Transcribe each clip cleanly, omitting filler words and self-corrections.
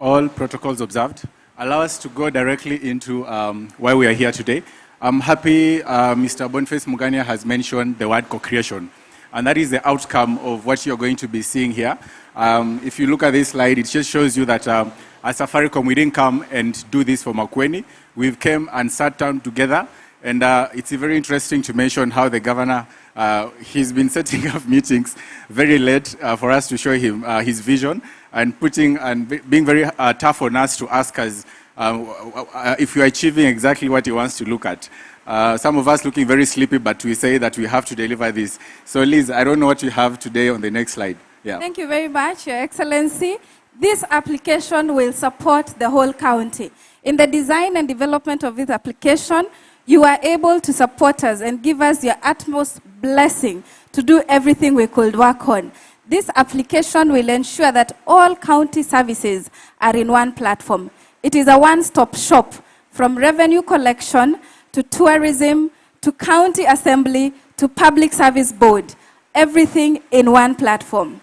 all protocols observed. Allow us to go directly into why we are here today. I'm happy Mr. Boniface Mugania has mentioned the word co-creation, and that is the outcome of what you're going to be seeing here. If you look at this slide, it just shows you that at Safaricom, we didn't come and do this for MAKUENI. We've came and sat down together, and it's very interesting to mention how the governor, he's been setting up meetings very late for us to show him his vision, and being very tough on us to ask us if you're achieving exactly what he wants to look at. Some of us looking very sleepy, but we say that we have to deliver this. So Liz, I don't know what you have today on the next slide. Yeah. Thank you very much, Your Excellency. This application will support the whole county. In the design and development of this application, you are able to support us and give us your utmost blessing to do everything we could work on. This application will ensure that all county services are in one platform. It is a one-stop shop, from revenue collection to tourism to county assembly to public service board. Everything in one platform.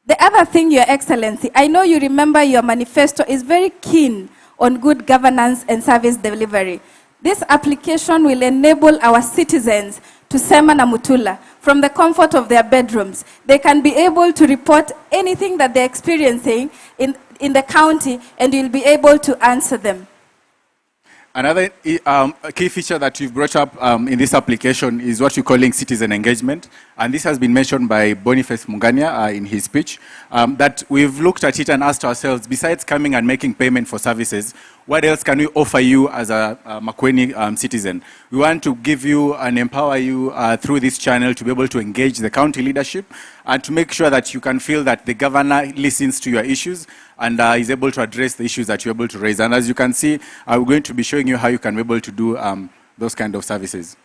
The other thing, Your Excellency, I know you remember your manifesto is very keen on good governance and service delivery. This application will enable our citizens to sema na mutula from the comfort of their bedrooms. They can be able to report anything that they're experiencing in the county, and you'll be able to answer them. Another key feature that we've brought up in this application is what we're calling citizen engagement. And this has been mentioned by Boniface Mugania in his speech, that we've looked at it and asked ourselves, besides coming and making payment for services, what else can we offer you as a MAKUENI citizen? We want to give you and empower you through this channel to be able to engage the county leadership and to make sure that you can feel that the governor listens to your issues and is able to address the issues that you're able to raise. And as you can see, we're going to be showing you how you can be able to do those kind of services.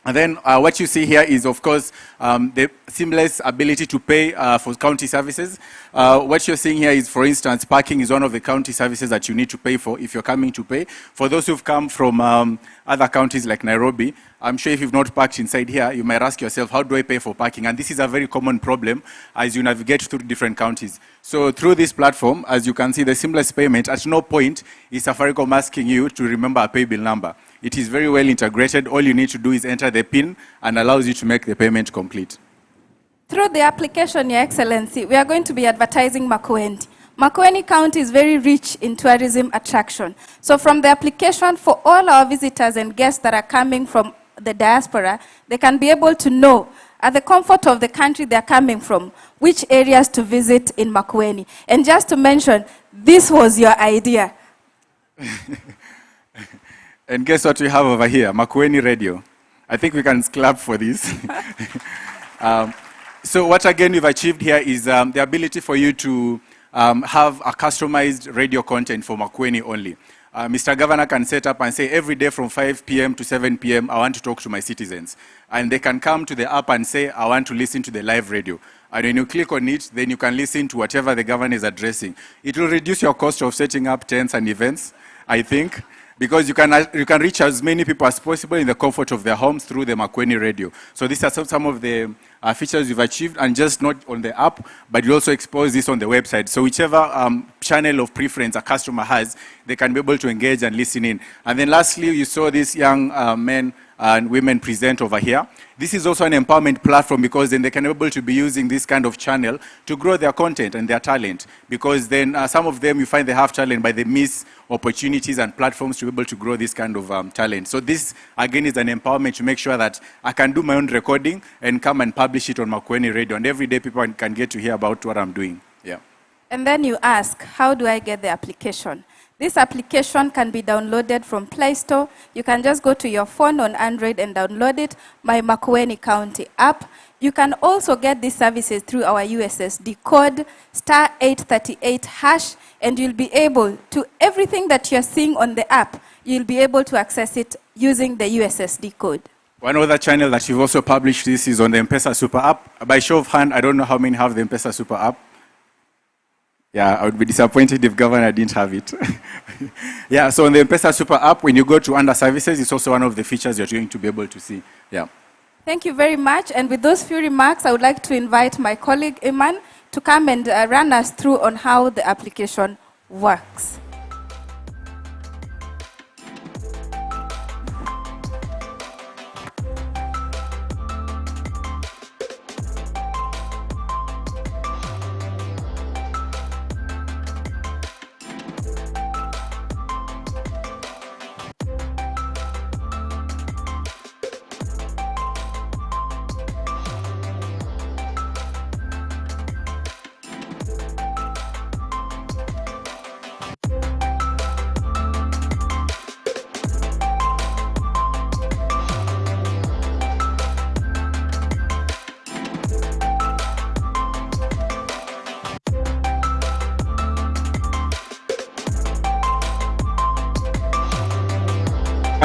And then what you see here is, of course, the seamless ability to pay for county services. What you're seeing here is, for instance, parking is one of the county services that you need to pay for if you're coming to pay. For those who've come from other counties like Nairobi, I'm sure if you've not parked inside here, you might ask yourself, how do I pay for parking? And this is a very common problem as you navigate through different counties. So through this platform, as you can see, the seamless payment, at no point is Safaricom asking you to remember a pay bill number. It is very well integrated. All you need to do is enter the PIN and allows you to make the payment complete. Through the application, Your Excellency, we are going to be advertising MAKUENI. MAKUENI County is very rich in tourism attraction. So from the application, for all our visitors and guests that are coming from the diaspora, they can be able to know at the comfort of the country they're coming from, which areas to visit in MAKUENI. And just to mention, this was your idea. And guess what we have over here? MAKUENI Radio. I think we can clap for this. So what again we've achieved here is the ability for you to have a customized radio content for MAKUENI only. Mr. Governor can set up and say, every day from 5 p.m. to 7 p.m., I want to talk to my citizens. And they can come to the app and say, I want to listen to the live radio. And when you click on it, then you can listen to whatever the governor is addressing. It will reduce your cost of setting up tents and events, I think, because you can reach as many people as possible in the comfort of their homes through the MAKUENI radio. So these are some of the features we've achieved, and just not on the app, but we also expose this on the website. So whichever channel of preference a customer has, they can be able to engage and listen in. And then lastly, you saw these young men and women present over here. This is also an empowerment platform, because then they can be able to be using this kind of channel to grow their content and their talent. Because then some of them, you find they have talent, but they miss opportunities and platforms to be able to grow this kind of talent. So this, again, is an empowerment to make sure that I can do my own recording and come and publish it on MAKUENI Radio. And every day people can get to hear about what I'm doing. Yeah. And then you ask, how do I get the application? This application can be downloaded from Play Store. You can just go to your phone on Android and download it, my MAKUENI County app. You can also get these services through our USSD code, *838#, and you'll be able to, everything that you're seeing on the app, you'll be able to access it using the USSD code. One other channel that you've also published this is on the M-Pesa Super app. By show of hand, I don't know how many have the M-Pesa Super app. Yeah, I would be disappointed if governor didn't have it. Yeah, so on the M-Pesa Super app, when you go to under services, it's also one of the features you're going to be able to see. Yeah. Thank you very much. And with those few remarks, I would like to invite my colleague, Iman, to come and run us through on how the application works.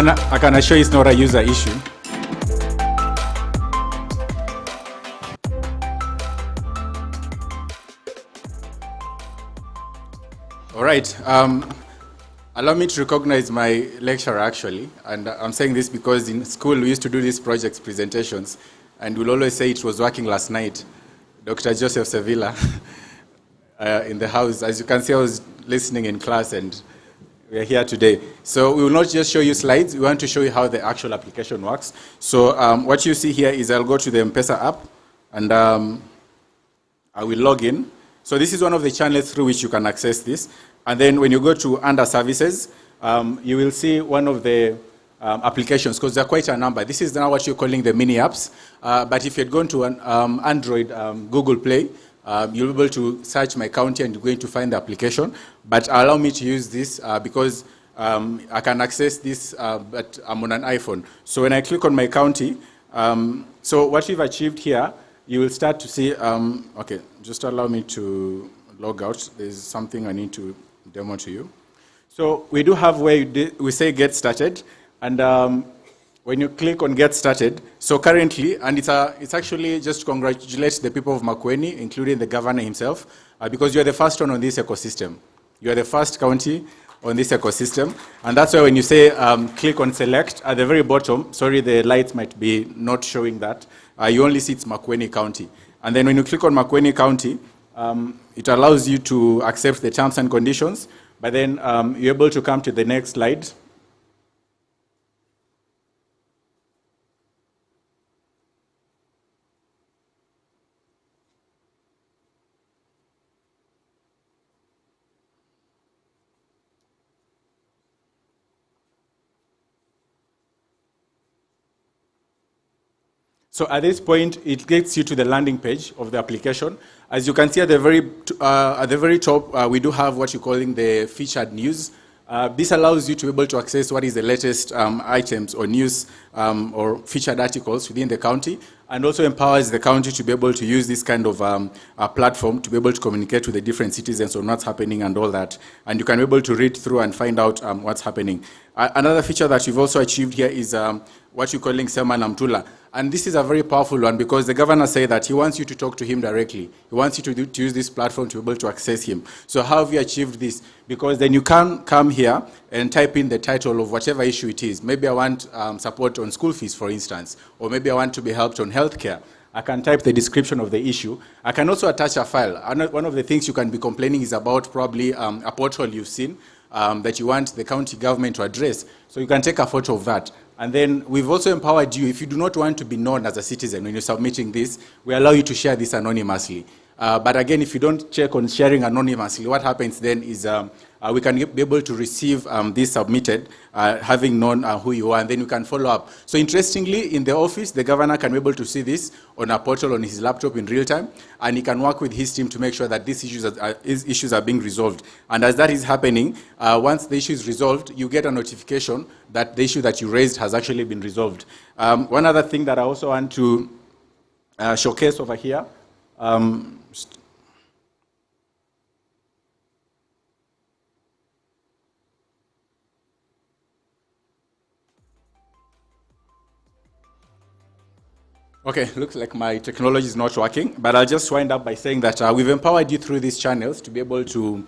I can assure you it's not a user issue. All right. Allow me to recognize my lecturer, actually. And I'm saying this because in school we used to do these projects presentations, and we'll always say it was working last night. Dr. Joseph Sevilla in the house. As you can see, I was listening in class, and we are here today. So we will not just show you slides, we want to show you how the actual application works. So what you see here is I'll go to the M-Pesa app, and I will log in. So this is one of the channels through which you can access this. And then when you go to under services, you will see one of the applications, because there are quite a number. This is now what you're calling the mini apps. But if you're going to an Android Google Play, you'll be able to search my county and you're going to find the application. But allow me to use this because I can access this, but I'm on an iPhone. So when I click on my county, so what we've achieved here, you will start to see, okay, just allow me to log out. There's something I need to demo to you. So we do have where we say get started, and when you click on get started, so currently, and it's actually just to congratulate the people of Makueni, including the governor himself, because you're the first one on this ecosystem. You're the first county on this ecosystem, and that's why when you say click on select, at the very bottom, sorry, the lights might be not showing that, you only see it's Makueni County. And then when you click on Makueni County, it allows you to accept the terms and conditions, but then you're able to come to the next slide. So at this point, it gets you to the landing page of the application. As you can see at the very top, we do have what you're calling the featured news. This allows you to be able to access what is the latest items or news or featured articles within the county, and also empowers the county to be able to use this kind of platform to be able to communicate with the different citizens on what's happening and all that. And you can be able to read through and find out what's happening. Another feature that we've also achieved here is what you're calling Sema na Mtula. And this is a very powerful one because the governor said that he wants you to talk to him directly. He wants you to use this platform to be able to access him. So how have you achieved this? Because then you can come here and type in the title of whatever issue it is. Maybe I want support on school fees, for instance, or maybe I want to be helped on healthcare. I can type the description of the issue. I can also attach a file. One of the things you can be complaining is about probably a portal you've seen that you want the county government to address. So you can take a photo of that. And then we've also empowered you, if you do not want to be known as a citizen when you're submitting this, we allow you to share this anonymously. But again, if you don't check on sharing anonymously, what happens then is we can be able to receive this submitted, having known who you are, and then you can follow up. So interestingly, in the office, the governor can be able to see this on a portal on his laptop in real time, and he can work with his team to make sure that these issues are being resolved. And as that is happening, once the issue is resolved, you get a notification that the issue that you raised has actually been resolved. One other thing that I also want to showcase over here, okay, looks like my technology is not working, but I'll just wind up by saying that we've empowered you through these channels to be able to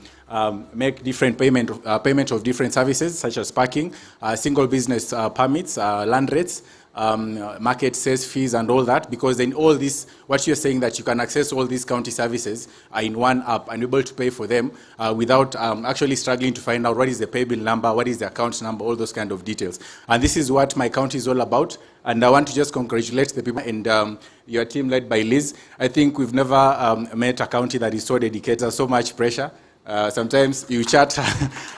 make different payment of different services, such as parking, single business permits, land rates, market sales fees and all that, because then all this, what you're saying that you can access all these county services in one app and be able to pay for them without actually struggling to find out what is the pay bill number, what is the account number, all those kind of details. And this is what my county is all about. And I want to just congratulate the people and your team led by Liz. I think we've never met a county that is so dedicated, so much pressure. Sometimes you chat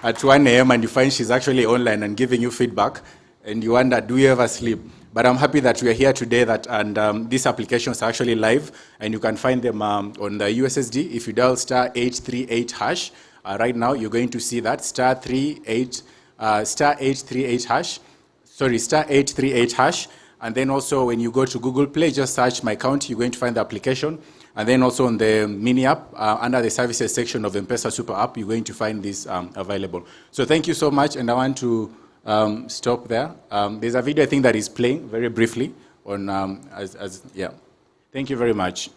at 1 a.m. and you find she's actually online and giving you feedback, and you wonder, do you ever sleep? But I'm happy that we are here today, and these applications are actually live, and you can find them on the USSD. If you dial star 838 hash, right now you're going to see that star 838 hash. Sorry, star 838 hash. And then also when you go to Google Play, just search My County, you're going to find the application. And then also on the mini app, under the services section of the M-Pesa Super App, you're going to find this available. So thank you so much, and I want to stop there. There's a video I think that is playing very briefly on, yeah. Thank you very much.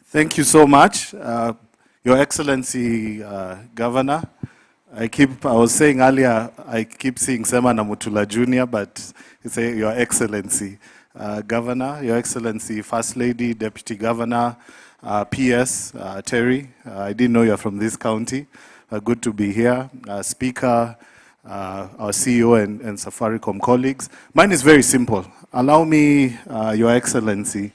Thank you so much, Your Excellency, Governor. I was saying earlier, I keep seeing Sema Namutula Jr., but it's Your Excellency, Governor, Your Excellency, First Lady, Deputy Governor, PS, Terry. I didn't know you're from this county. Good to be here. Speaker, our CEO and Safaricom colleagues. Mine is very simple. Allow me, Your Excellency,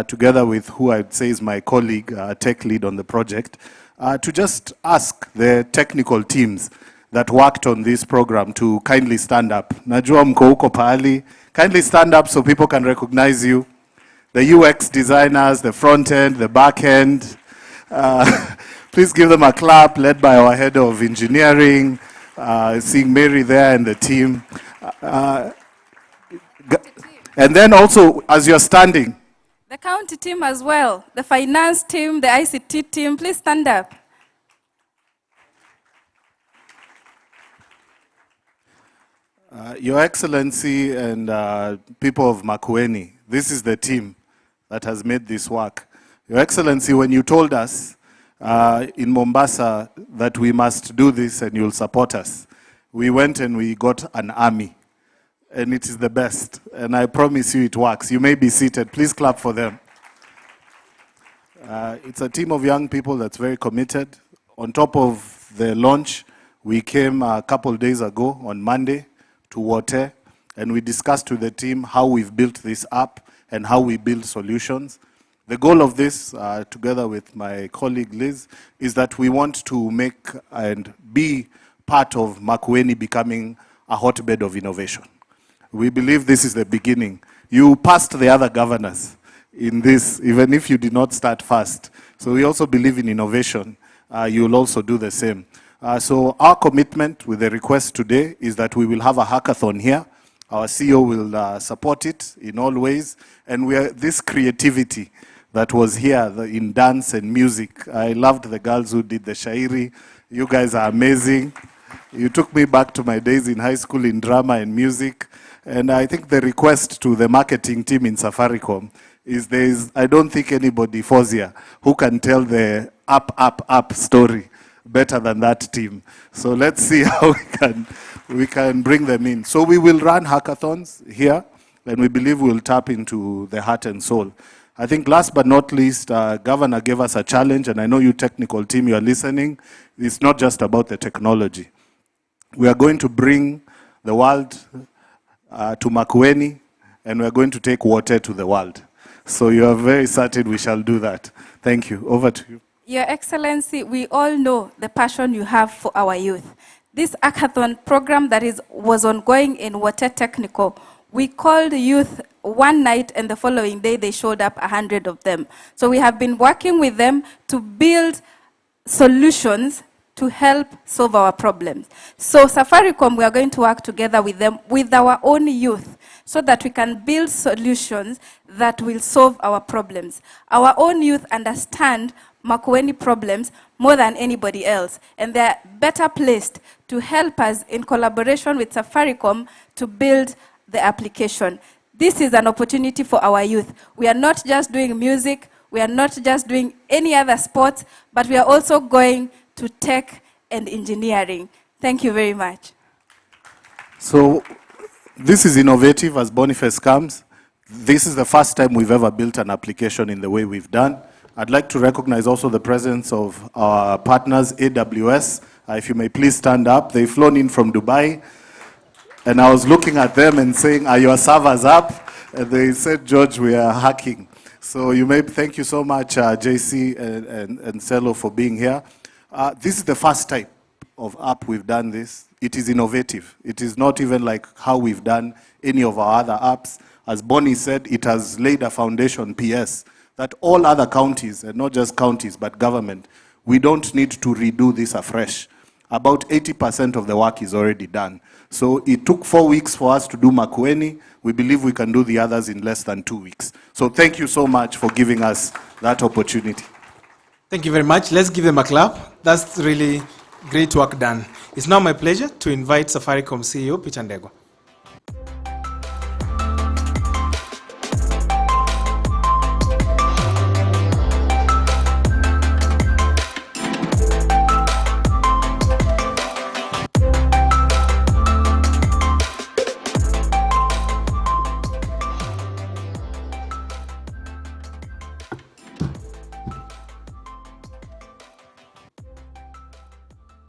together with who I'd say is my colleague, tech lead on the project, to just ask the technical teams that worked on this program to kindly stand up. Najua mko huko pahali. Kindly stand up so people can recognize you. The UX designers, the front end, the back end. Please give them a clap, led by our head of engineering, seeing Mary there and the team. And then also, as you're standing, the county team as well, the finance team, the ICT team, please stand up. Your Excellency and people of Makueni, this is the team that has made this work. Your Excellency, when you told us in Mombasa that we must do this and you'll support us, we went and we got an army. And it is the best. And I promise you it works. You may be seated. Please clap for them. It's a team of young people that's very committed. On top of the launch, we came a couple days ago on Monday to Wote, and we discussed with the team how we've built this app and how we build solutions. The goal of this, together with my colleague Liz, is that we want to make and be part of Makueni becoming a hotbed of innovation. We believe this is the beginning. You passed the other governors in this, even if you did not start first. So we also believe in innovation. You will also do the same. So our commitment with the request today is that we will have a hackathon here. Our CEO will support it in all ways. And this creativity that was here in dance and music. I loved the girls who did the shairi. You guys are amazing. You took me back to my days in high school in drama and music. And I think the request to the marketing team in Safaricom is I don't think anybody, Fozia, who can tell the up story better than that team. So let's see how we can bring them in. So we will run hackathons here, and we believe we'll tap into the heart and soul. I think last but not least, Governor gave us a challenge, and I know you technical team, you are listening. It's not just about the technology. We are going to bring the world to Makueni, and we are going to take water to the world. So you are very certain we shall do that. Thank you. Over to you. Your Excellency, we all know the passion you have for our youth. This hackathon program that was ongoing in Water Technical, we called youth one night and the following day they showed up 100 of them. So we have been working with them to build solutions to help solve our problems. So Safaricom, we are going to work together with them, with our own youth, so that we can build solutions that will solve our problems. Our own youth understand Makueni problems more than anybody else, and they're better placed to help us in collaboration with Safaricom to build the application. This is an opportunity for our youth. We are not just doing music, we are not just doing any other sports, but we are also going to tech and engineering. Thank you very much. So this is innovative as Boniface comes. This is the first time we've ever built an application in the way we've done. I'd like to recognize also the presence of our partners, AWS. If you may please stand up. They've flown in from Dubai. And I was looking at them and saying, are your servers up? And they said, George, we are hacking. So you may thank you so much, JC and Cello, for being here. This is the first type of app we've done this. It is innovative. It is not even like how we've done any of our other apps. As Bonnie said, it has laid a foundation, PS, that all other counties, and not just counties, but government, we don't need to redo this afresh. About 80% of the work is already done. So it took 4 weeks for us to do Makueni. We believe we can do the others in less than 2 weeks. So thank you so much for giving us that opportunity. Thank you very much. Let's give them a clap. That's really great work done. It's now my pleasure to invite Safaricom CEO, Peter Ndegwa.